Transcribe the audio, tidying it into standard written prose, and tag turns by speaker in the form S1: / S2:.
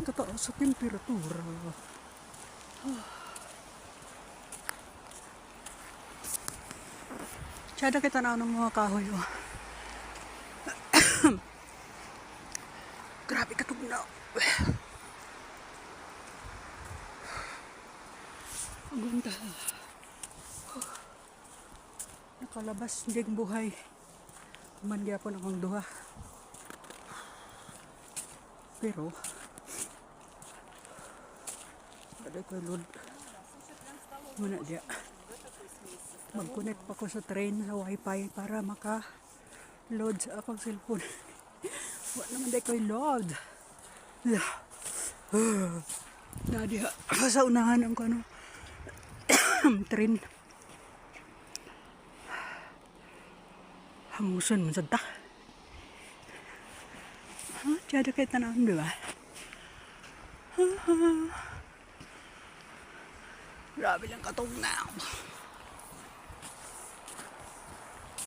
S1: kataas sa temperatura. Tsada kita na ng mga kahoy. Oh. Grabe katugnaw. Agunda. Nakalabas hindi buhay. Mandi ako ng duha. Pero ada ko load. Muna dia. Mag-connect pa ko sa train sa wifi para maka-load sa akong cellphone. Wala naman di ko load. Nadiha sa unahan ang kano train. Hangusan man sad ta. Tsada kay tanawon, di ba? Grabe lang katugnaw.